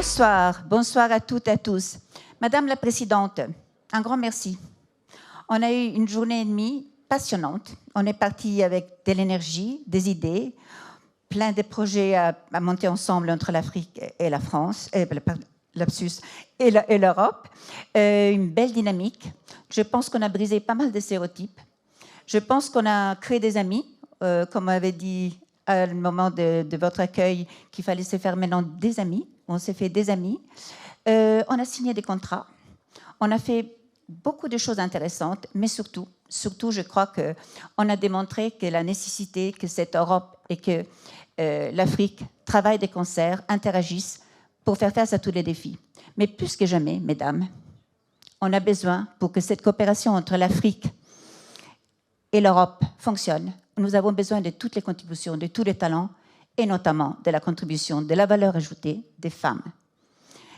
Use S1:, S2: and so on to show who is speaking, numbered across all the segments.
S1: bonsoir à toutes et à tous. Madame la Présidente, un grand merci. On a eu une journée et demie passionnante. On est parti avec de l'énergie, des idées, plein de projets à monter ensemble entre l'Afrique et la France, lapsus, et l'Europe. Une belle dynamique. Je pense qu'on a brisé pas mal de stéréotypes. Je pense qu'on a créé des amis, comme on avait dit à le moment de votre accueil, qu'il fallait se faire maintenant des amis. On s'est fait des amis. On a signé des contrats. On a fait beaucoup de choses intéressantes, mais surtout, je crois qu'on a démontré que la nécessité que cette Europe et que l'Afrique travaillent de concert, interagissent pour faire face à tous les défis. Mais plus que jamais, mesdames, on a besoin, pour que cette coopération entre l'Afrique et l'Europe fonctionne, nous avons besoin de toutes les contributions, de tous les talents, et notamment de la contribution de la valeur ajoutée des femmes.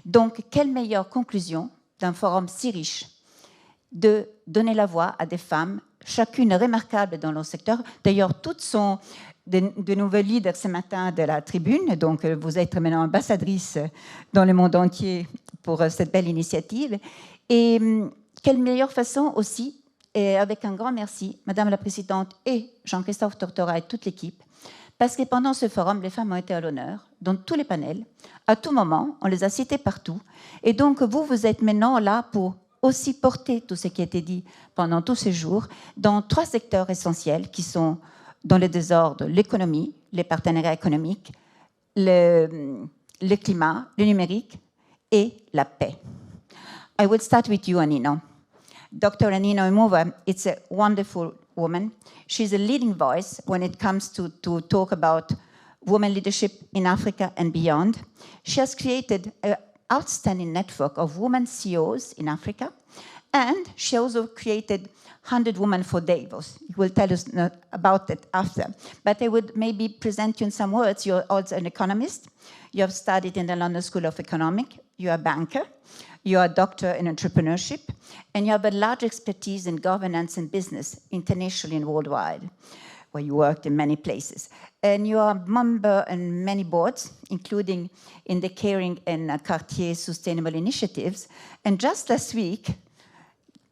S1: Donc, quelle meilleure conclusion d'un forum si riche de donner la voix à des femmes, chacune remarquable dans leur secteur. D'ailleurs, toutes sont de nouveaux leaders ce matin de la tribune, donc vous êtes maintenant ambassadrice dans le monde entier pour cette belle initiative. Et quelle meilleure façon aussi, et avec un grand merci, Madame la Présidente et Jean-Christophe Tortora et toute l'équipe, parce que pendant ce forum, les femmes ont été à l'honneur, dans tous les panels, à tout moment, on les a citées partout. Et donc, vous êtes maintenant là pour aussi porter tout ce qui a été dit pendant tous ces jours dans 3 secteurs essentiels qui sont dans le désordre, l'économie, les partenariats économiques, le climat, le numérique et la paix. I will start with you, Anino. Dr. Anino Imova, it's a wonderful woman. She's a leading voice when it comes to talk about women leadership in Africa and beyond. She has created an outstanding network of women CEOs in Africa, and she also created 100 Women for Davos. You will tell us about it after. But I would maybe present you in some words. You're also an economist. You have studied in the London School of Economics. You're a banker. You are a doctor in entrepreneurship. And you have a large expertise in governance and business, internationally and worldwide, where you worked in many places. And you are a member in many boards, including in the Caring and Cartier Sustainable Initiatives. And just last week,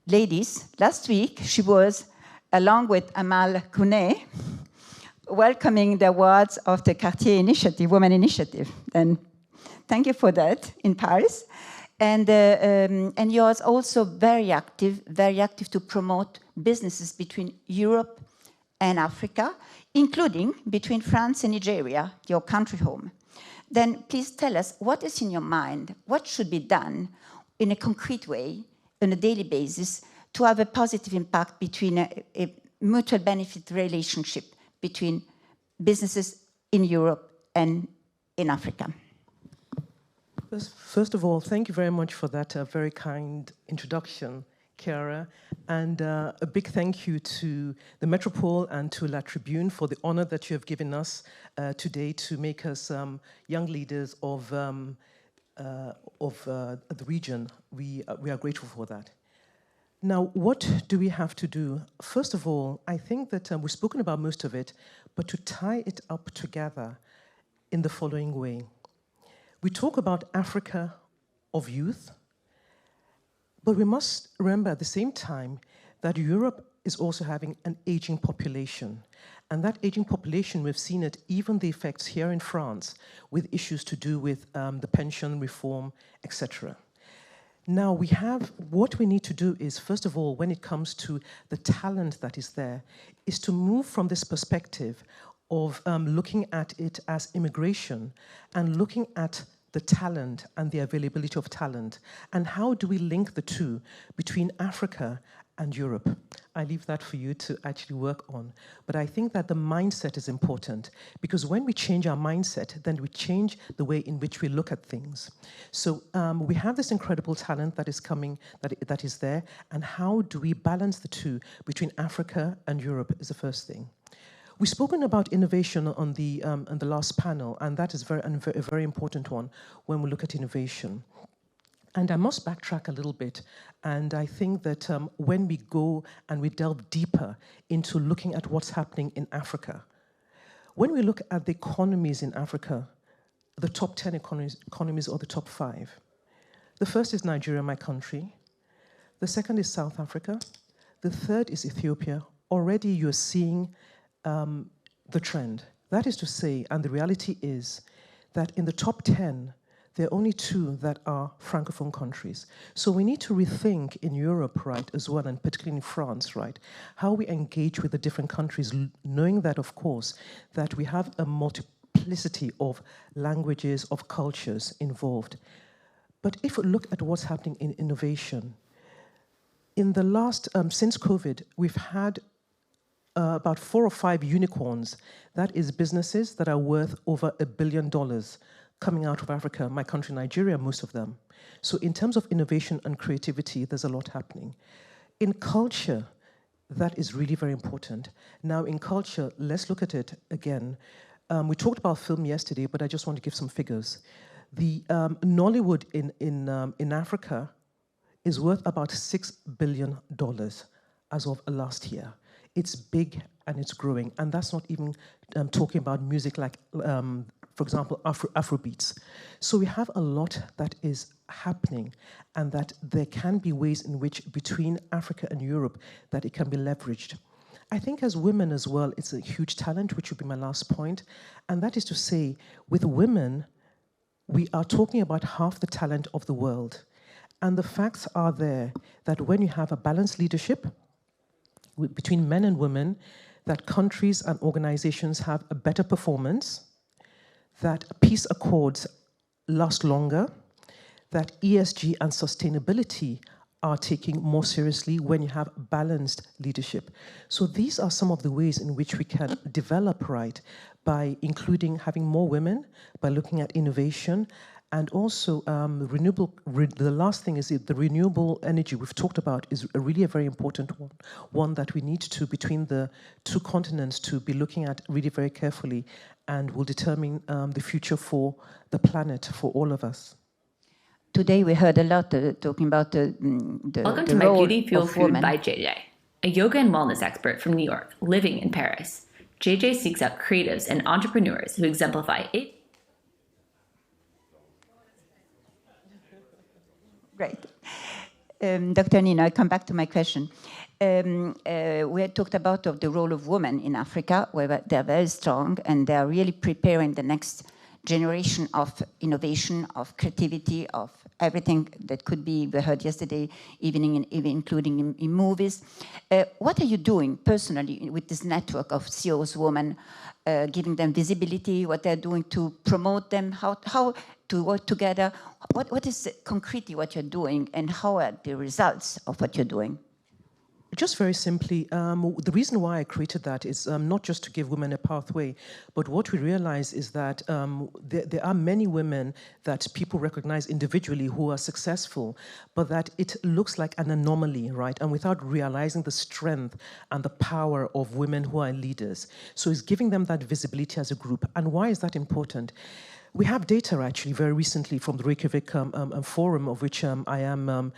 S1: ladies, last week she was, along with Amal Kounet, welcoming the awards of the Cartier Initiative, Women Initiative. And thank you for that in Paris. And you're also very active to promote businesses between Europe and Africa, including between France and Nigeria, your country home. Then please tell us what is in your mind, what should be done in a concrete way, on a daily basis, to have a positive impact between a mutual benefit relationship between businesses in Europe and in Africa.
S2: First of all, thank you very much for that very kind introduction, Chiara, and a big thank you to the Metropole and to La Tribune for the honor that you have given us today to make us young leaders of the region. We are grateful for that. Now, what do we have to do? First of all, I think that we've spoken about most of it, but to tie it up together in the following way. We talk about Africa of youth, but we must remember at the same time that Europe is also having an aging population. And that aging population, we've seen it, even the effects here in France, with issues to do with the pension reform, etc. Now, what we need to do is, first of all, when it comes to the talent that is there, is to move from this perspective of looking at it as immigration and looking at the talent and the availability of talent, and how do we link the two between Africa and Europe? I leave that for you to actually work on. But I think that the mindset is important, because when we change our mindset, then we change the way in which we look at things. So we have this incredible talent that is coming, that is there, and how do we balance the two between Africa and Europe is the first thing. We've spoken about innovation on the last panel, and that is a very important one when we look at innovation. And I must backtrack a little bit, and I think that when we go and we delve deeper into looking at what's happening in Africa, when we look at the economies in Africa, the top 10 economies or the top 5. The first is Nigeria, my country. The second is South Africa. The third is Ethiopia. Already you're seeing the trend. That is to say, and the reality is that in the top 10, there are only 2 that are Francophone countries. So we need to rethink in Europe, right, as well, and particularly in France, right, how we engage with the different countries, knowing that, of course, that we have a multiplicity of languages, of cultures involved. But if we look at what's happening in innovation, in the last, since COVID, we've had about 4 or 5 unicorns. That is businesses that are worth over $1 billion coming out of Africa, my country, Nigeria, most of them. So in terms of innovation and creativity, there's a lot happening. In culture, that is really very important. Now in culture, let's look at it again. We talked about film yesterday, but I just want to give some figures. The Nollywood in Africa is worth about $6 billion as of last year. It's big and it's growing, and that's not even talking about music like, for example, Afrobeats. So we have a lot that is happening, and that there can be ways in which between Africa and Europe that it can be leveraged. I think as women as well, it's a huge talent, which would be my last point, and that is to say, with women, we are talking about half the talent of the world. And the facts are there that when you have a balanced leadership between men and women, that countries and organizations have a better performance, that peace accords last longer, that ESG and sustainability are taken more seriously when you have balanced leadership. So these are some of the ways in which we can develop, right, by including having more women, by looking at innovation, and also the last thing is the renewable energy we've talked about is really a very important one that we need to, between the 2 continents, to be looking at really very carefully, and will determine the future for the planet, for all of us.
S1: Today we heard a lot talking about the
S3: Welcome
S1: the
S3: to My
S1: role
S3: Beauty Fuel
S1: of
S3: Food
S1: women.
S3: by JJ, a yoga and wellness expert from New York, living in Paris. JJ seeks out creatives and entrepreneurs who exemplify it.
S1: Great. Dr. Nina, I come back to my question. We had talked about the role of women in Africa, where they're very strong and they're really preparing the next generation of innovation, of creativity, of everything that could be, we heard yesterday evening, even including in movies. What are you doing personally with this network of CEOs, women, giving them visibility, what they're doing to promote them, how to work together? What is concretely what you're doing, and how are the results of what you're doing?
S2: Just very simply, the reason why I created that is not just to give women a pathway, but what we realize is that there are many women that people recognize individually who are successful, but that it looks like an anomaly, right? And without realizing the strength and the power of women who are leaders. So it's giving them that visibility as a group. And why is that important? We have data actually very recently from the Reykjavik Forum, of which I am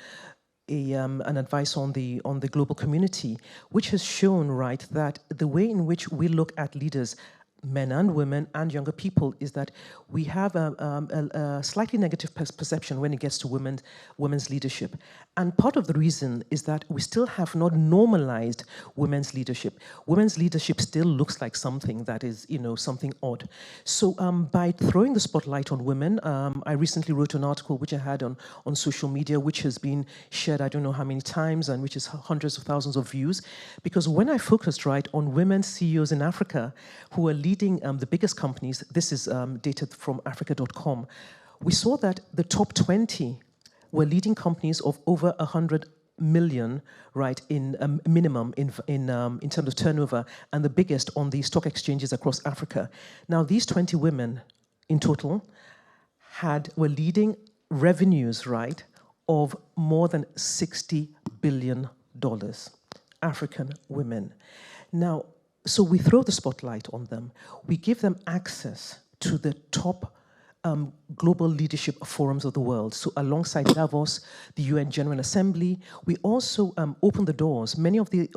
S2: an advice on the global community, which has shown, right, that the way in which we look at leaders, men and women and younger people, is that we have a slightly negative perception when it gets to women's leadership. And part of the reason is that we still have not normalized women's leadership. Women's leadership still looks like something that is, something odd. So by throwing the spotlight on women, I recently wrote an article which I had on social media, which has been shared I don't know how many times, and which is hundreds of thousands of views. Because when I focused, right, on women CEOs in Africa who are leading the biggest companies, this is data from Africa.com, we saw that the top 20 were leading companies of over 100 million, right, in minimum in terms of turnover, and the biggest on the stock exchanges across Africa. Now, these 20 women in total were leading revenues, right, of more than $60 billion. African women. Now, so we throw the spotlight on them. We give them access to the top global leadership forums of the world. So alongside Davos, the UN General Assembly, we also open the doors. Many of the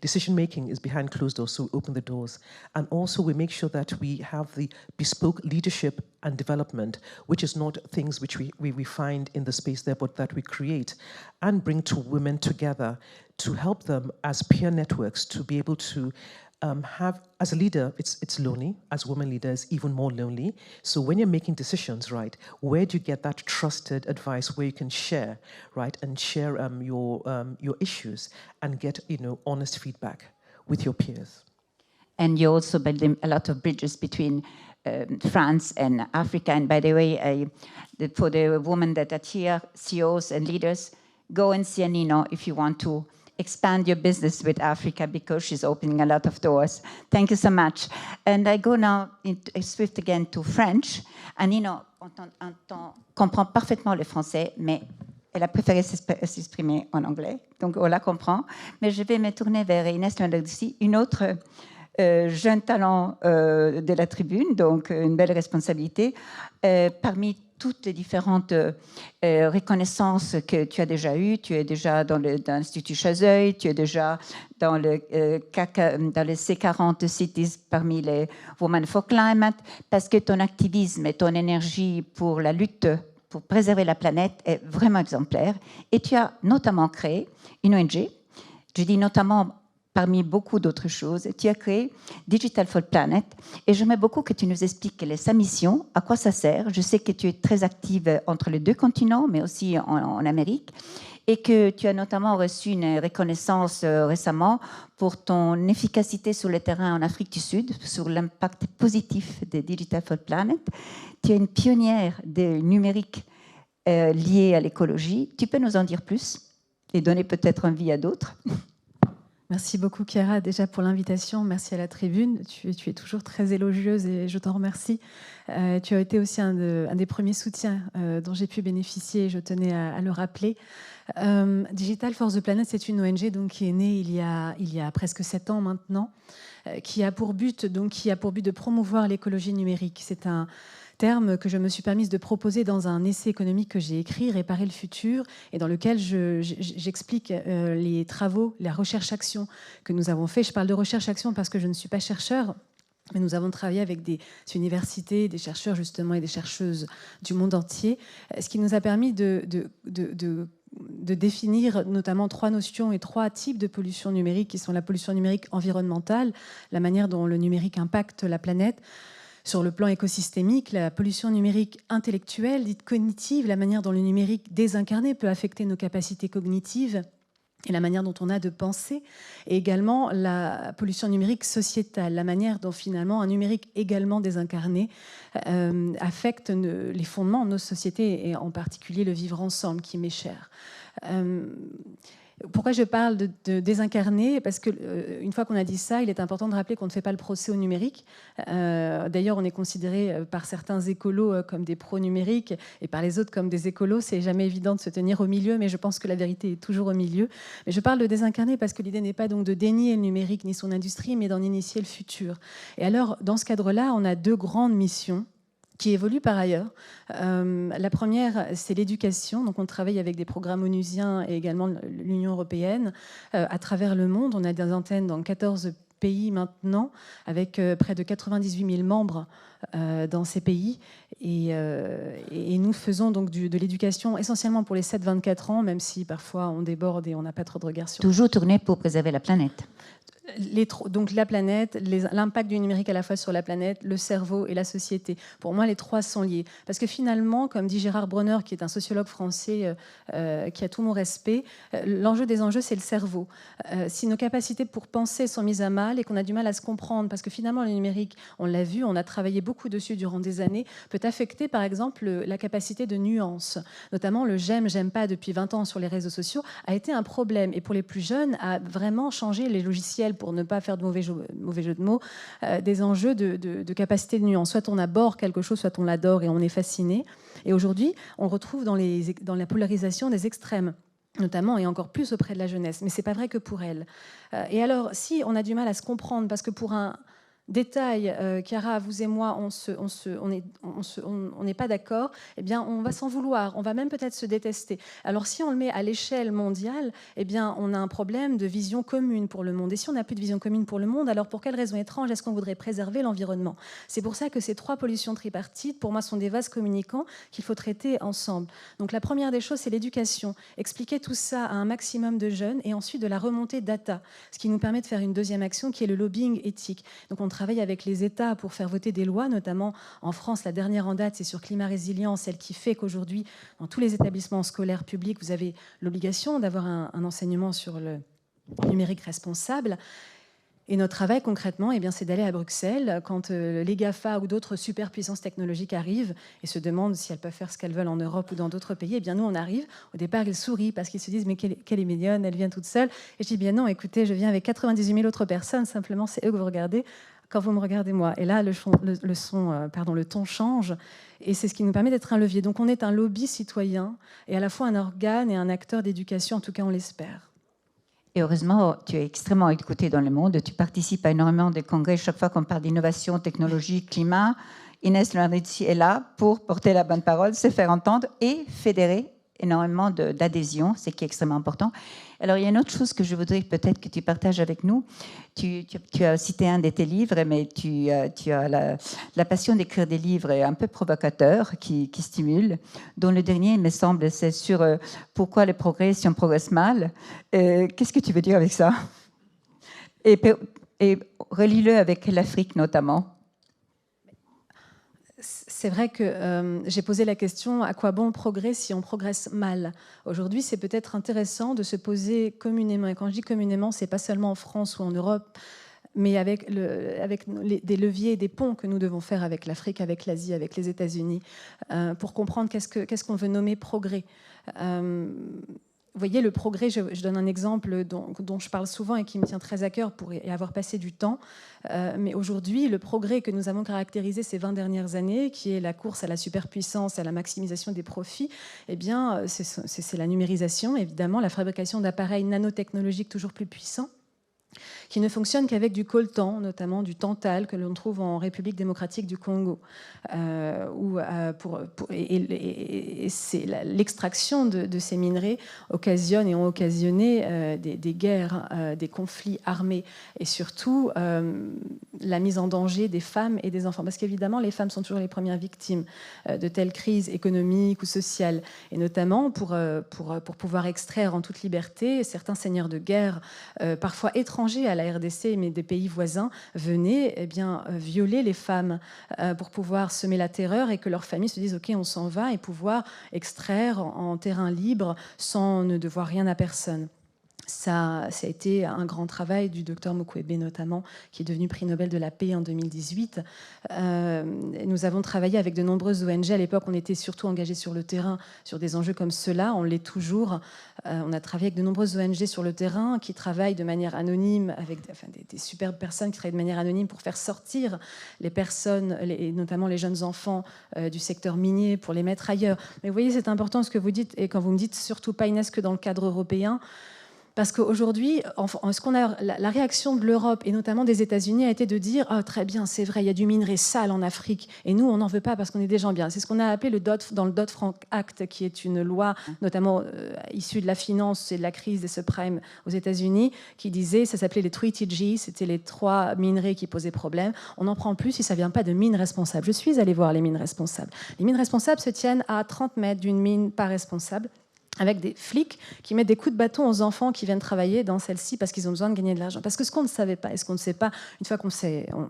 S2: decision making is behind closed doors, so we open the doors. And also we make sure that we have the bespoke leadership and development, which is not things which we find in the space there, but that we create and bring to women together to help them as peer networks to be able to have, as a leader, it's lonely. As women leaders, even more lonely. So when you're making decisions, right, where do you get that trusted advice where you can share, right, and share your issues and get, honest feedback with your peers?
S1: And you're also building a lot of bridges between France and Africa. And by the way, for the women that are here, CEOs and leaders, go and see Anino if you want to expand your business with Africa, because she's opening a lot of doors. Thank you so much. And I go now swift again to French. Anino comprend parfaitement le français, mais elle a préféré s'exprimer en anglais, donc on la comprend. Mais je vais me tourner vers Inès Landoucy, une autre jeune talent de la tribune, donc une belle responsabilité. Parmi toutes les différentes reconnaissances que tu as déjà eues, tu es déjà dans l'Institut Chazeuil, tu es déjà dans le C40 Cities parmi les Women for Climate, parce que ton activisme et ton énergie pour la lutte pour préserver la planète est vraiment exemplaire. Et tu as notamment créé une ONG, je dis notamment parmi beaucoup d'autres choses, tu as créé Digital for Planet, et j'aimerais beaucoup que tu nous expliques quelle est sa mission, à quoi ça sert. Je sais que tu es très active entre les deux continents, mais aussi en Amérique, et que tu as notamment reçu une reconnaissance récemment pour ton efficacité sur le terrain en Afrique du Sud, sur l'impact positif de Digital for Planet. Tu es une pionnière du numérique lié à l'écologie. Tu peux nous en dire plus et donner peut-être envie à d'autres?
S4: Merci beaucoup, Chiara, déjà pour l'invitation. Merci à la tribune. Tu es toujours très élogieuse et je t'en remercie. Tu as été aussi un des premiers soutiens dont j'ai pu bénéficier. Je tenais à le rappeler. Digital for the Planet, c'est une ONG donc, qui est née il y a presque 7 ans maintenant, qui a pour but de promouvoir l'écologie numérique. C'est un terme que je me suis permise de proposer dans un essai économique que j'ai écrit, Réparer le futur, et dans lequel j'explique les travaux, la recherche-action que nous avons fait. Je parle de recherche-action parce que je ne suis pas chercheur, mais nous avons travaillé avec des universités, des chercheurs justement et des chercheuses du monde entier, ce qui nous a permis de définir notamment 3 notions et 3 types de pollution numérique, qui sont la pollution numérique environnementale, la manière dont le numérique impacte la planète. Sur le plan écosystémique, la pollution numérique intellectuelle, dite cognitive, la manière dont le numérique désincarné peut affecter nos capacités cognitives et la manière dont on a de penser, et également la pollution numérique sociétale, la manière dont finalement un numérique également désincarné affecte les fondements de nos sociétés, et en particulier le vivre ensemble qui m'est cher. Pourquoi je parle de désincarné? Parce qu'une fois qu'on a dit ça, il est important de rappeler qu'on ne fait pas le procès au numérique. D'ailleurs, on est considéré par certains écolos comme des pro-numériques et par les autres comme des écolos. C'est jamais évident de se tenir au milieu, mais je pense que la vérité est toujours au milieu. Mais je parle de désincarné parce que l'idée n'est pas donc de dénier le numérique ni son industrie, mais d'en initier le futur. Et alors, dans ce cadre-là, on a 2 grandes missions qui évoluent par ailleurs. La première, c'est l'éducation. Donc, on travaille avec des programmes onusiens et également l'Union européenne à travers le monde. On a des antennes dans 14 pays maintenant, avec près de 98 000 membres dans ces pays. Et nous faisons donc de l'éducation essentiellement pour les 7-24 ans, même si parfois on déborde et on n'a pas trop de regard sur...
S1: Toujours tourné pour préserver la planète.
S4: Donc la planète, l'impact du numérique à la fois sur la planète, le cerveau et la société. Pour moi, les 3 sont liés. Parce que finalement, comme dit Gérard Bronner, qui est un sociologue français qui a tout mon respect, l'enjeu des enjeux, c'est le cerveau. Si nos capacités pour penser sont mises à mal et qu'on a du mal à se comprendre, parce que finalement, le numérique, on l'a vu, on a travaillé beaucoup dessus durant des années, peut affecter par exemple la capacité de nuance. Notamment le j'aime pas depuis 20 ans sur les réseaux sociaux a été un problème. Et pour les plus jeunes, a vraiment changé les logiciels, pour ne pas faire de mauvais jeu de mots, des enjeux de capacité de nuance. Soit on aborde quelque chose, soit on l'adore et on est fasciné. Et aujourd'hui, on retrouve dans la polarisation des extrêmes, notamment et encore plus auprès de la jeunesse. Mais ce n'est pas vrai que pour elle. Et alors, si on a du mal à se comprendre, parce que pour un détail, Chiara, vous et moi, on n'est pas d'accord, eh bien, on va s'en vouloir, on va même peut-être se détester. Alors, si on le met à l'échelle mondiale, eh bien, on a un problème de vision commune pour le monde. Et si on n'a plus de vision commune pour le monde, alors pour quelle raison étrange est-ce qu'on voudrait préserver l'environnement? C'est pour ça que ces 3 pollutions tripartites, pour moi, sont des vases communicants qu'il faut traiter ensemble. Donc, la première des choses, c'est l'éducation. Expliquer tout ça à un maximum de jeunes et ensuite de la remontée data, ce qui nous permet de faire une deuxième action qui est le lobbying éthique. Donc, on travaille avec les États pour faire voter des lois, notamment en France, la dernière en date, c'est sur climat résilient, celle qui fait qu'aujourd'hui, dans tous les établissements scolaires publics, vous avez l'obligation d'avoir un enseignement sur le numérique responsable. Et notre travail, concrètement, eh bien, c'est d'aller à Bruxelles quand les GAFA ou d'autres superpuissances technologiques arrivent et se demandent si elles peuvent faire ce qu'elles veulent en Europe ou dans d'autres pays. Eh bien, nous, on arrive. Au départ, ils sourient parce qu'ils se disent « mais qu'elle est mignonne, elle vient toute seule ». Et je dis « bien non, écoutez, je viens avec 98 000 autres personnes, simplement, c'est eux que vous regardez quand vous me regardez moi ». Et là, le ton change. Et c'est ce qui nous permet d'être un levier. Donc, on est un lobby citoyen et à la fois un organe et un acteur d'éducation, en tout cas, on l'espère.
S1: Et heureusement, tu es extrêmement écouté dans le monde. Tu participes à énormément de congrès. Chaque fois qu'on parle d'innovation, technologie, climat, Inès Lorenzi est là pour porter la bonne parole, se faire entendre et fédérer énormément d'adhésion, ce qui est extrêmement important. Alors, il y a une autre chose que je voudrais peut-être que tu partages avec nous. Tu as cité un de tes livres, mais tu as la passion d'écrire des livres un peu provocateurs qui stimulent, dont le dernier, il me semble, c'est sur pourquoi le progrès si on progresse mal. Qu'est-ce que tu veux dire avec ça? Et relie-le avec l'Afrique notamment.
S4: C'est vrai que j'ai posé la question, à quoi bon le progrès si on progresse mal? Aujourd'hui, c'est peut-être intéressant de se poser communément. Et quand je dis communément, c'est pas seulement en France ou en Europe, mais avec des leviers et des ponts que nous devons faire avec l'Afrique, avec l'Asie, avec les États-Unis, pour comprendre qu'est-ce qu'on veut nommer progrès. Vous voyez, le progrès, je donne un exemple dont je parle souvent et qui me tient très à cœur pour y avoir passé du temps. Mais aujourd'hui, le progrès que nous avons caractérisé ces 20 dernières années, qui est la course à la superpuissance, à la maximisation des profits, eh bien, c'est la numérisation, évidemment, la fabrication d'appareils nanotechnologiques toujours plus puissants, qui ne fonctionne qu'avec du coltan, notamment du tantal que l'on trouve en République démocratique du Congo. C'est l'extraction de ces minerais occasionne et ont occasionné des guerres, des conflits armés et surtout la mise en danger des femmes et des enfants. Parce qu'évidemment, les femmes sont toujours les premières victimes de telles crises économiques ou sociales. Et notamment pour pouvoir extraire en toute liberté, certains seigneurs de guerre, parfois étrangers à la RDC, mais des pays voisins, venaient violer les femmes pour pouvoir semer la terreur et que leurs familles se disent « ok, on s'en va » et pouvoir extraire en terrain libre sans ne devoir rien à personne. Ça a été un grand travail du docteur Mukwege notamment, qui est devenu prix Nobel de la paix en 2018. Nous avons travaillé avec de nombreuses ONG. À l'époque, on était surtout engagés sur le terrain, sur des enjeux comme ceux-là. On l'est toujours. On a travaillé avec de nombreuses ONG sur le terrain qui travaillent de manière anonyme, avec des superbes personnes qui travaillent de manière anonyme pour faire sortir les personnes, et notamment les jeunes enfants du secteur minier, pour les mettre ailleurs. Mais vous voyez, c'est important ce que vous dites, et quand vous me dites surtout pas, Inès, que dans le cadre européen, parce qu'aujourd'hui, la réaction de l'Europe et notamment des États-Unis a été de dire « Ah, très bien, c'est vrai, il y a du minerai sale en Afrique et nous, on n'en veut pas parce qu'on est des gens bien ». C'est ce qu'on a appelé dans le Dodd-Frank Act, qui est une loi notamment issue de la finance et de la crise des subprimes aux États-Unis, qui disait, ça s'appelait les 3 TG, c'était les 3 minerais qui posaient problème. On n'en prend plus si ça ne vient pas de mines responsables. Je suis allée voir les mines responsables. Les mines responsables se tiennent à 30 mètres d'une mine pas responsable, avec des flics qui mettent des coups de bâton aux enfants qui viennent travailler dans celle-ci parce qu'ils ont besoin de gagner de l'argent. Parce que ce qu'on ne savait pas, et ce qu'on ne sait pas, une fois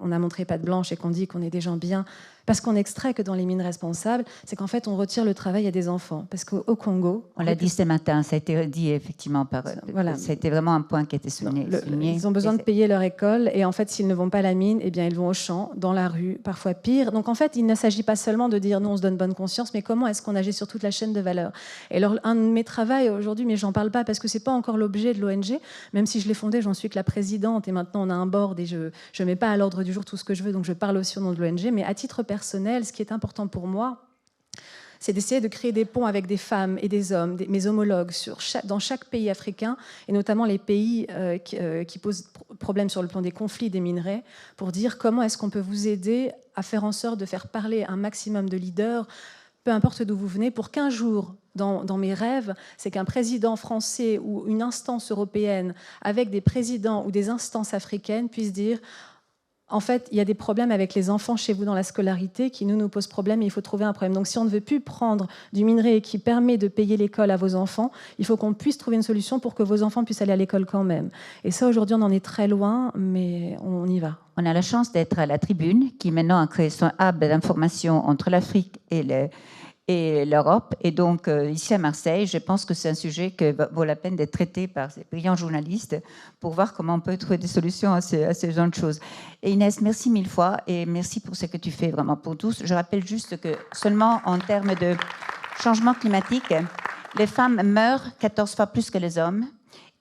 S4: on a montré patte blanche et qu'on dit qu'on est des gens bien, parce qu'on extrait que dans les mines responsables, c'est qu'en fait, on retire le travail à des enfants. Parce qu'au Congo...
S1: On l'a dit ce matin, ça a été dit effectivement par... Voilà. Ça a été vraiment un point qui a été souligné.
S4: Ils ont besoin de payer leur école, et en fait, s'ils ne vont pas à la mine, eh bien, ils vont au champ, dans la rue, parfois pire. Donc en fait, il ne s'agit pas seulement de dire, non, on se donne bonne conscience, mais comment est-ce qu'on agit sur toute la chaîne de valeur. Et alors, un de mes travaux aujourd'hui, mais j'en parle pas parce que c'est pas encore l'objet de l'ONG, même si je l'ai fondée, j'en suis que la présidente, et maintenant on a un board, et je mets pas à l'ordre du jour tout ce que je veux, donc je parle aussi au nom de l'ONG, mais à titre personnel, ce qui est important pour moi, c'est d'essayer de créer des ponts avec des femmes et des hommes, mes homologues, dans chaque pays africain, et notamment les pays qui posent problème sur le plan des conflits des minerais, pour dire comment est-ce qu'on peut vous aider à faire en sorte de faire parler un maximum de leaders, peu importe d'où vous venez, pour qu'un jour, dans mes rêves, c'est qu'un président français ou une instance européenne avec des présidents ou des instances africaines puissent dire en fait, il y a des problèmes avec les enfants chez vous dans la scolarité qui nous posent problème et il faut trouver un problème. Donc si on ne veut plus prendre du minerai qui permet de payer l'école à vos enfants, il faut qu'on puisse trouver une solution pour que vos enfants puissent aller à l'école quand même. Et ça, aujourd'hui, on en est très loin, mais on y va.
S1: On a la chance d'être à la Tribune, qui maintenant a créé son hub d'information entre l'Afrique et l'Europe. Et donc, ici à Marseille, je pense que c'est un sujet qui vaut la peine d'être traité par ces brillants journalistes pour voir comment on peut trouver des solutions à ce genre de choses. Et Inès, merci mille fois et merci pour ce que tu fais vraiment pour tous. Je rappelle juste que seulement en termes de changement climatique, les femmes meurent 14 fois plus que les hommes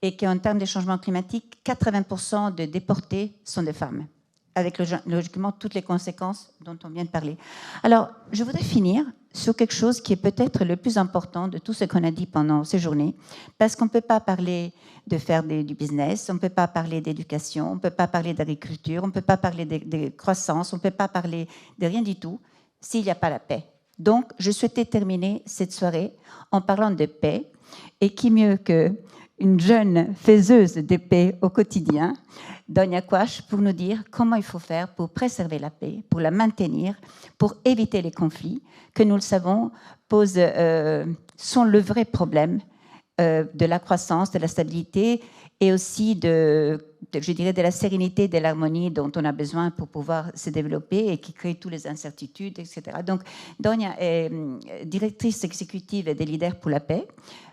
S1: et qu'en termes de changement climatique, 80% des déportés sont des femmes, avec logiquement toutes les conséquences dont on vient de parler. Alors, je voudrais finir sur quelque chose qui est peut-être le plus important de tout ce qu'on a dit pendant ces journées, parce qu'on ne peut pas parler de faire du business, on ne peut pas parler d'éducation, on ne peut pas parler d'agriculture, on ne peut pas parler de croissance, on ne peut pas parler de rien du tout s'il n'y a pas la paix. Donc, je souhaitais terminer cette soirée en parlant de paix, et qui mieux qu'une jeune faiseuse de paix au quotidien, Donia Quach, pour nous dire comment il faut faire pour préserver la paix, pour la maintenir, pour éviter les conflits, que nous le savons, sont le vrai problème de la croissance, de la stabilité et aussi de la sérénité, de l'harmonie dont on a besoin pour pouvoir se développer et qui crée toutes les incertitudes, etc. Donc, Donia est directrice exécutive des Leaders pour la paix,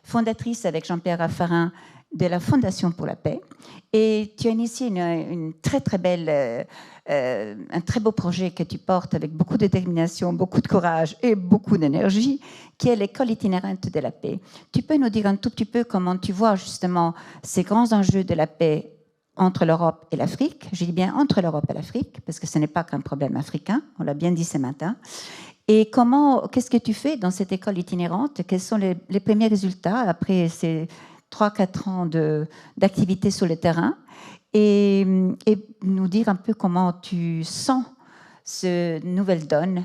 S1: fondatrice avec Jean-Pierre Raffarin de la Fondation pour la paix, et tu as initié une très très belle, un très beau projet que tu portes avec beaucoup de détermination, beaucoup de courage et beaucoup d'énergie, qui est l'école itinérante de la paix. Tu peux nous dire un tout petit peu comment tu vois justement ces grands enjeux de la paix entre l'Europe et l'Afrique? Je dis bien entre l'Europe et l'Afrique, parce que ce n'est pas qu'un problème africain, on l'a bien dit ce matin. Et qu'est-ce que tu fais dans cette école itinérante? Quels sont les premiers résultats après ces 3-4 ans d'activité sur le terrain, et nous dire un peu comment tu sens cette nouvelle donne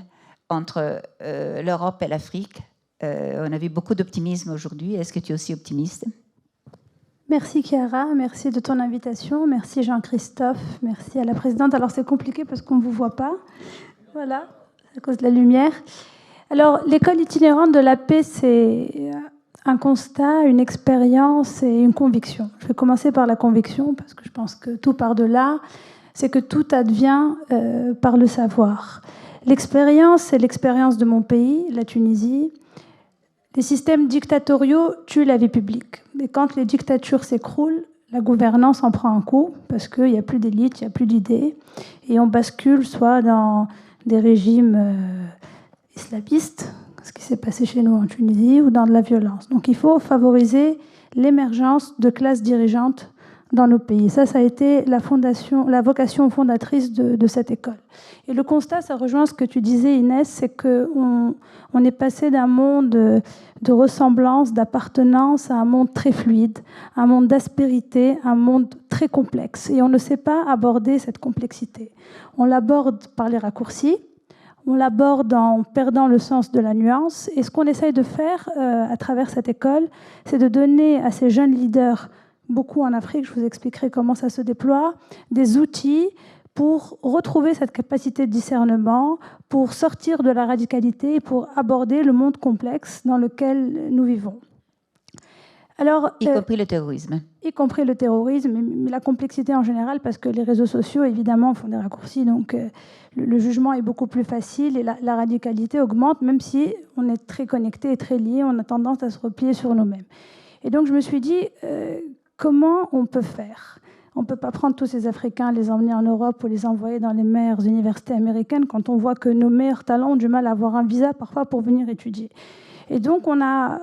S1: entre l'Europe et l'Afrique. On a vu beaucoup d'optimisme aujourd'hui. Est-ce que tu es aussi optimiste?
S5: Merci Chiara, merci de ton invitation, merci Jean-Christophe, merci à la présidente. Alors c'est compliqué parce qu'on ne vous voit pas, voilà, à cause de la lumière. Alors l'école itinérante de la paix, c'est un constat, une expérience et une conviction. Je vais commencer par la conviction, parce que je pense que tout part de là, c'est que tout advient par le savoir. L'expérience, c'est l'expérience de mon pays, la Tunisie. Les systèmes dictatoriaux tuent la vie publique. Et quand les dictatures s'écroulent, la gouvernance en prend un coup, parce qu'il n'y a plus d'élite, il n'y a plus d'idées, et on bascule soit dans des régimes islamistes, ce qui s'est passé chez nous en Tunisie, ou dans de la violence. Donc il faut favoriser l'émergence de classes dirigeantes dans nos pays. Ça a été la vocation fondatrice de cette école. Et le constat, ça rejoint ce que tu disais, Inès, c'est qu'on est passé d'un monde de ressemblance, d'appartenance, à un monde très fluide, un monde d'aspérité, un monde très complexe. Et on ne sait pas aborder cette complexité. On l'aborde par les raccourcis, on l'aborde en perdant le sens de la nuance. Et ce qu'on essaye de faire à travers cette école, c'est de donner à ces jeunes leaders, beaucoup en Afrique, je vous expliquerai comment ça se déploie, des outils pour retrouver cette capacité de discernement, pour sortir de la radicalité et pour aborder le monde complexe dans lequel nous vivons. Alors,
S1: y compris le terrorisme.
S5: Y compris le terrorisme, mais la complexité en général, parce que les réseaux sociaux, évidemment, font des raccourcis, donc le jugement est beaucoup plus facile et la radicalité augmente, même si on est très connecté et très lié, on a tendance à se replier sur nous-mêmes. Et donc, je me suis dit, comment on peut faire ? On ne peut pas prendre tous ces Africains, les emmener en Europe ou les envoyer dans les meilleures universités américaines quand on voit que nos meilleurs talents ont du mal à avoir un visa parfois pour venir étudier. Et donc, on a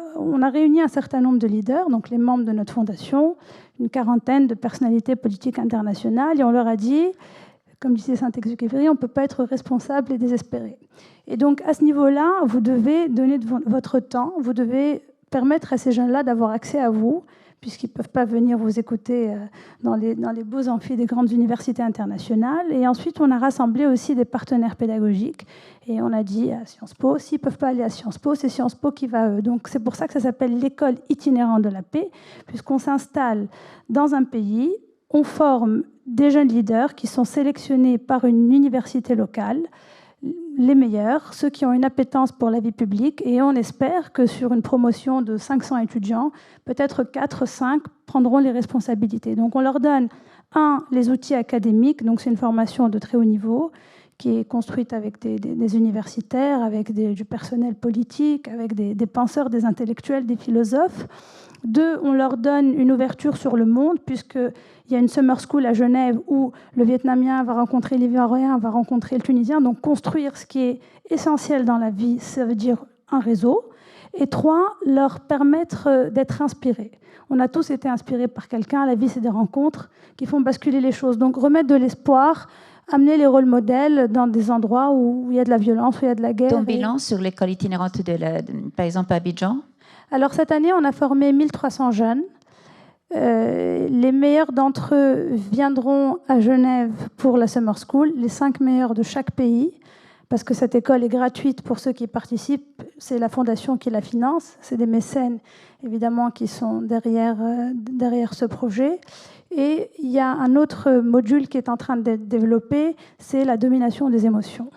S5: réuni un certain nombre de leaders, donc les membres de notre fondation, une quarantaine de personnalités politiques internationales, et on leur a dit, Comme disait Saint-Exupéry, on ne peut pas être responsable et désespéré. Et donc, à ce niveau-là, vous devez donner de votre temps, vous devez permettre à ces jeunes-là d'avoir accès à vous, puisqu'ils ne peuvent pas venir vous écouter dans les beaux amphis des grandes universités internationales. Et ensuite, on a rassemblé aussi des partenaires pédagogiques. Et on a dit à Sciences Po, s'ils ne peuvent pas aller à Sciences Po, c'est Sciences Po qui va à eux. Donc c'est pour ça que ça s'appelle l'école itinérante de la paix, puisqu'on s'installe dans un pays, on forme des jeunes leaders qui sont sélectionnés par une université locale, les meilleurs, ceux qui ont une appétence pour la vie publique, et on espère que sur une promotion de 500 étudiants, peut-être 4, 5 prendront les responsabilités. Donc on leur donne, les outils académiques, donc c'est une formation de très haut niveau, qui est construite avec des universitaires, avec du personnel politique, avec des penseurs, des intellectuels, des philosophes. 2, on leur donne une ouverture sur le monde, puisqu'il y a une summer school à Genève où le Vietnamien va rencontrer l'Ivoirien, va rencontrer le Tunisien. Donc construire ce qui est essentiel dans la vie, ça veut dire un réseau. Et 3, leur permettre d'être inspirés. On a tous été inspirés par quelqu'un. La vie, c'est des rencontres qui font basculer les choses. Donc remettre de l'espoir, amener les rôles modèles dans des endroits où il y a de la violence, où il y a de la guerre.
S1: Ton bilan sur l'école itinérante, par exemple à Abidjan?
S5: Alors cette année, on a formé 1300 jeunes. Les meilleurs d'entre eux viendront à Genève pour la Summer School, les 5 meilleurs de chaque pays, parce que cette école est gratuite pour ceux qui participent. C'est la fondation qui la finance. C'est des mécènes, évidemment, qui sont derrière ce projet. Et il y a un autre module qui est en train d'être développé, c'est la domination des émotions.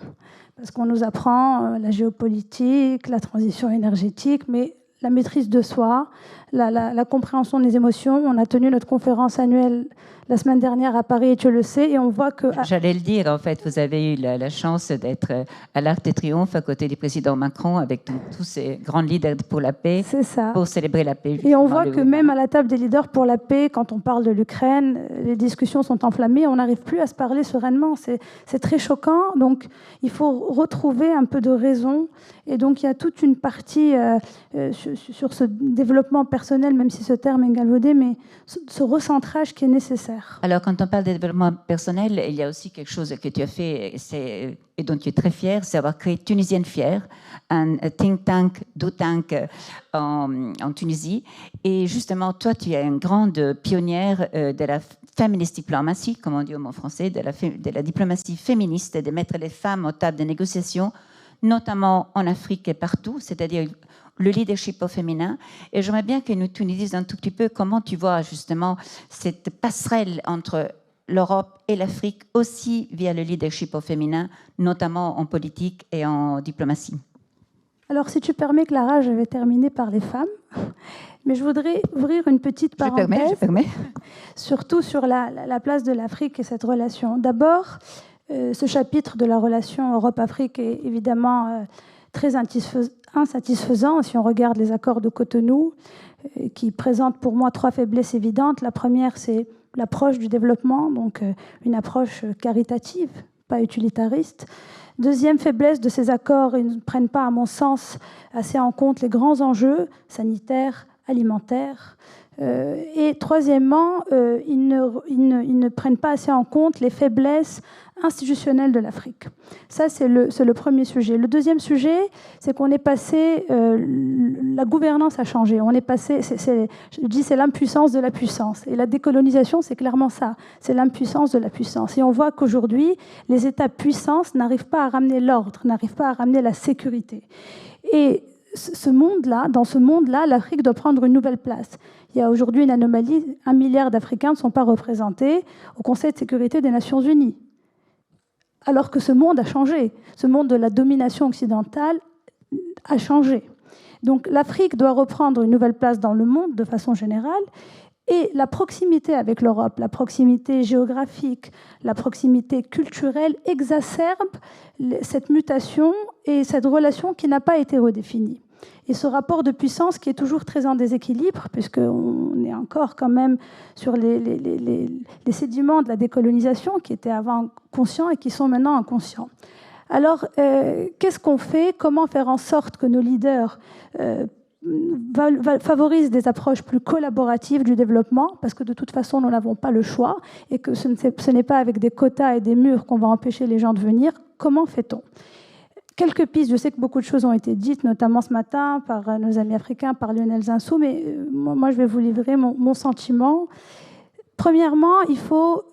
S5: Parce qu'on nous apprend la géopolitique, la transition énergétique, mais la maîtrise de soi, la compréhension des émotions. On a tenu notre conférence annuelle la semaine dernière à Paris, et tu le sais, et on voit que...
S1: J'allais le dire, en fait, vous avez eu la chance d'être à l'Arc de Triomphe à côté du président Macron avec tous ces grands leaders pour la paix,
S5: c'est ça,
S1: pour célébrer la paix.
S5: Et on voit que même à la table des leaders pour la paix, quand on parle de l'Ukraine, les discussions sont enflammées, on n'arrive plus à se parler sereinement. C'est très choquant, donc il faut retrouver un peu de raison. Et donc il y a toute une partie sur ce développement personnel, même si ce terme est galvaudé, mais ce recentrage qui est nécessaire.
S1: Alors, quand on parle de développement personnel, il y a aussi quelque chose que tu as fait et dont tu es très fière, c'est avoir créé Tunisienne Fière, un think tank, do tank en Tunisie. Et justement, toi, tu es une grande pionnière de la feminist diplomacy, comme on dit au mot français, de la diplomatie féministe, de mettre les femmes aux tables de négociation, notamment en Afrique et partout, c'est-à-dire le leadership au féminin. Et j'aimerais bien que tu nous dises un tout petit peu comment tu vois justement cette passerelle entre l'Europe et l'Afrique, aussi via le leadership au féminin, notamment en politique et en diplomatie.
S5: Alors, si tu permets, Clara, je vais terminer par les femmes. Mais je voudrais ouvrir une petite parenthèse,
S1: je permets.
S5: Surtout sur la place de l'Afrique et cette relation. D'abord, ce chapitre de la relation Europe-Afrique est évidemment très insatisfaisant si on regarde les accords de Cotonou, qui présentent pour moi 3 faiblesses évidentes. La première, c'est l'approche du développement, donc une approche caritative, pas utilitariste. Deuxième faiblesse de ces accords, ils ne prennent pas, à mon sens, assez en compte les grands enjeux sanitaires, alimentaires. Et troisièmement, ils ne prennent pas assez en compte les faiblesses institutionnelle de l'Afrique. Ça, c'est le premier sujet. Le deuxième sujet, c'est qu'on est passé... la gouvernance a changé. On est passé... je dis c'est l'impuissance de la puissance. Et la décolonisation, c'est clairement ça. C'est l'impuissance de la puissance. Et on voit qu'aujourd'hui, les États puissances n'arrivent pas à ramener l'ordre, n'arrivent pas à ramener la sécurité. Et dans ce monde-là, l'Afrique doit prendre une nouvelle place. Il y a aujourd'hui une anomalie. 1 milliard d'Africains ne sont pas représentés au Conseil de sécurité des Nations Unies. Alors que ce monde a changé. Ce monde de la domination occidentale a changé. Donc l'Afrique doit reprendre une nouvelle place dans le monde de façon générale. Et la proximité avec l'Europe, la proximité géographique, la proximité culturelle exacerbe cette mutation et cette relation qui n'a pas été redéfinie. Et ce rapport de puissance qui est toujours très en déséquilibre, puisqu'on est encore quand même sur les sédiments de la décolonisation qui étaient avant conscients et qui sont maintenant inconscients. Alors, qu'est-ce qu'on fait? Comment faire en sorte que nos leaders favorise des approches plus collaboratives du développement, parce que de toute façon, nous n'avons pas le choix, et que ce n'est pas avec des quotas et des murs qu'on va empêcher les gens de venir. Comment fait-on ? Quelques pistes, je sais que beaucoup de choses ont été dites, notamment ce matin par nos amis africains, par Lionel Zinsou, mais moi je vais vous livrer mon sentiment. Premièrement, il faut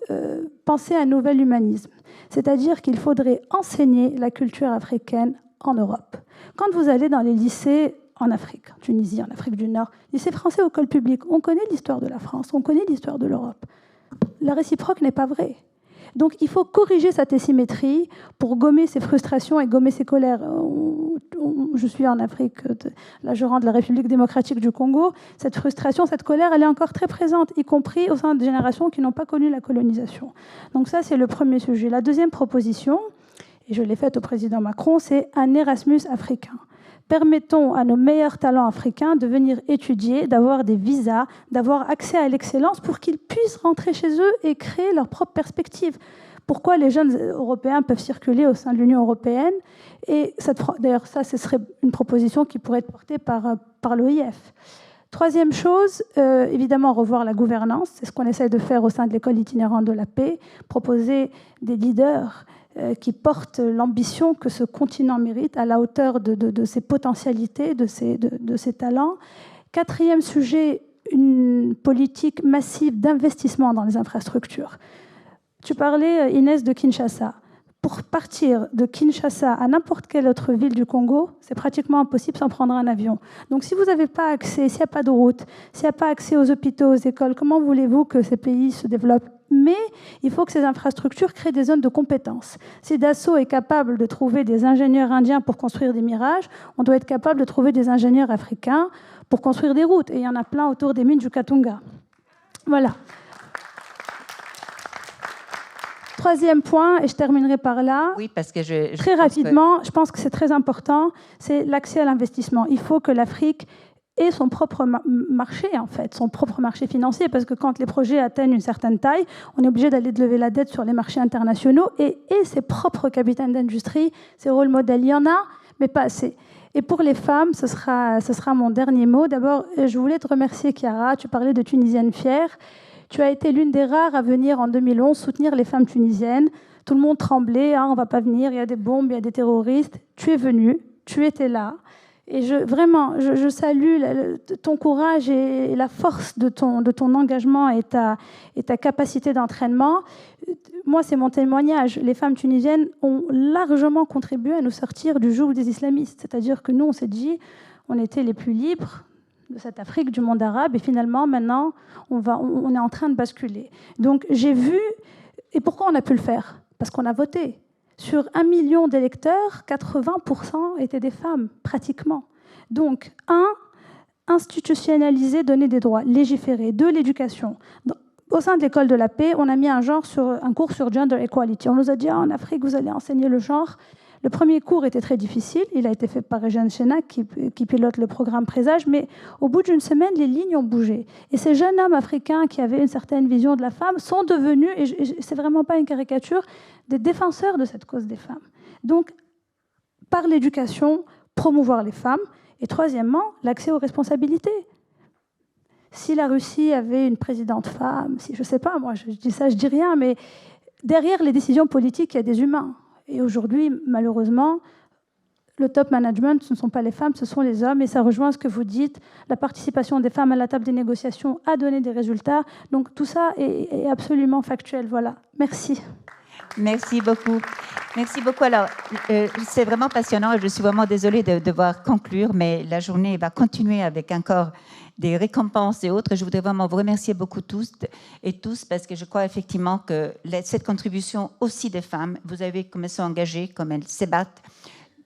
S5: penser à un nouvel humanisme, c'est-à-dire qu'il faudrait enseigner la culture africaine en Europe. Quand vous allez dans les lycées en Afrique, en Tunisie, en Afrique du Nord, lycée français ou école publique, on connaît l'histoire de la France, on connaît l'histoire de l'Europe. La réciproque n'est pas vraie. Donc il faut corriger cette asymétrie pour gommer ses frustrations et gommer ses colères. Je suis en Afrique, là je rentre de la République démocratique du Congo. Cette frustration, cette colère, elle est encore très présente, y compris au sein de générations qui n'ont pas connu la colonisation. Donc ça, c'est le premier sujet. La deuxième proposition, et je l'ai faite au président Macron, c'est un Erasmus africain. Permettons à nos meilleurs talents africains de venir étudier, d'avoir des visas, d'avoir accès à l'excellence pour qu'ils puissent rentrer chez eux et créer leur propre perspective. Pourquoi les jeunes Européens peuvent circuler au sein de l'Union européenne ? Et d'ailleurs, ça, ce serait une proposition qui pourrait être portée par l'OIF. Troisième chose, évidemment, revoir la gouvernance. C'est ce qu'on essaie de faire au sein de l'école itinérante de la paix, proposer des leaders qui portent l'ambition que ce continent mérite à la hauteur de ses potentialités, de ses talents. Quatrième sujet, une politique massive d'investissement dans les infrastructures. Tu parlais, Inès, de Kinshasa. Pour partir de Kinshasa à n'importe quelle autre ville du Congo, c'est pratiquement impossible sans prendre un avion. Donc si vous n'avez pas accès, s'il n'y a pas de route, s'il n'y a pas accès aux hôpitaux, aux écoles, comment voulez-vous que ces pays se développent ? Mais il faut que ces infrastructures créent des zones de compétences. Si Dassault est capable de trouver des ingénieurs indiens pour construire des mirages, on doit être capable de trouver des ingénieurs africains pour construire des routes. Et il y en a plein autour des mines du Katunga. Voilà. Troisième point, et je terminerai par là.
S1: Oui, parce que
S5: très rapidement, je pense que c'est très important, c'est l'accès à l'investissement. Il faut que l'Afrique ait son propre marché, en fait, son propre marché financier, parce que quand les projets atteignent une certaine taille, on est obligé d'aller lever la dette sur les marchés internationaux et ses propres capitaines d'industrie, ses rôles modèles. Il y en a, mais pas assez. Et pour les femmes, ce sera mon dernier mot. D'abord, je voulais te remercier, Chiara. Tu parlais de Tunisiennes fières. Tu as été l'une des rares à venir en 2011 soutenir les femmes tunisiennes. Tout le monde tremblait, on ne va pas venir, il y a des bombes, il y a des terroristes. Tu es venue, tu étais là. Et je salue ton courage et la force de ton engagement et ta capacité d'entraînement. Moi, c'est mon témoignage. Les femmes tunisiennes ont largement contribué à nous sortir du joug des islamistes. C'est-à-dire que nous, on s'est dit, on était les plus libres de cette Afrique, du monde arabe, et finalement, maintenant, on est en train de basculer. Donc, j'ai vu... Et pourquoi on a pu le faire ? Parce qu'on a voté. Sur 1 million d'électeurs, 80% étaient des femmes, pratiquement. Donc, institutionnaliser, donner des droits, légiférer. 2, l'éducation. Au sein de l'école de la paix, on a mis un cours sur gender equality. On nous a dit, en Afrique, vous allez enseigner le genre. Le premier cours était très difficile. Il a été fait par Eugène Chenac, qui pilote le programme Présage. Mais au bout d'une semaine, les lignes ont bougé. Et ces jeunes hommes africains qui avaient une certaine vision de la femme sont devenus, et c'est vraiment pas une caricature, des défenseurs de cette cause des femmes. Donc, par l'éducation, promouvoir les femmes. Et troisièmement, l'accès aux responsabilités. Si la Russie avait une présidente femme, je ne sais pas, moi je dis ça, je dis rien, mais derrière les décisions politiques, il y a des humains. Et aujourd'hui, malheureusement, le top management, ce ne sont pas les femmes, ce sont les hommes. Et ça rejoint ce que vous dites, la participation des femmes à la table des négociations a donné des résultats. Donc tout ça est absolument factuel. Voilà. Merci.
S1: Merci beaucoup. Merci beaucoup. Alors, c'est vraiment passionnant. Je suis vraiment désolée de devoir conclure, mais la journée va continuer avec encore des récompenses et autres. Je voudrais vraiment vous remercier beaucoup tous parce que je crois effectivement que cette contribution aussi des femmes, vous avez comme elles sont engagées, comme elles s'ébattent,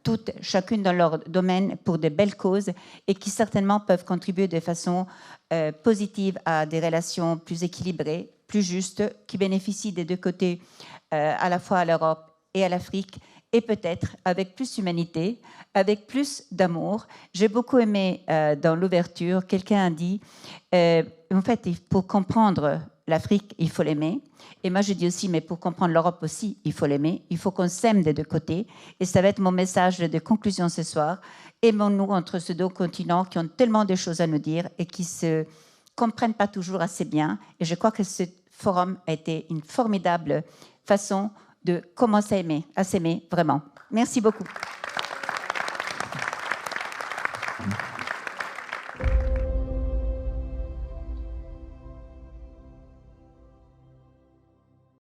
S1: toutes, chacune dans leur domaine pour de belles causes et qui certainement peuvent contribuer de façon positive à des relations plus équilibrées, plus justes, qui bénéficient des deux côtés, à la fois à l'Europe et à l'Afrique, et peut-être avec plus d'humanité, avec plus d'amour. J'ai beaucoup aimé dans l'ouverture, quelqu'un a dit, en fait, pour comprendre l'Afrique, il faut l'aimer. Et moi, je dis aussi, mais pour comprendre l'Europe aussi, il faut l'aimer. Il faut qu'on s'aime des deux côtés. Et ça va être mon message de conclusion ce soir. Aimons-nous entre ces deux continents qui ont tellement de choses à nous dire et qui se comprennent pas toujours assez bien. Et je crois que ce forum a été une formidable façon de commencer à aimer, à s'aimer vraiment. Merci beaucoup.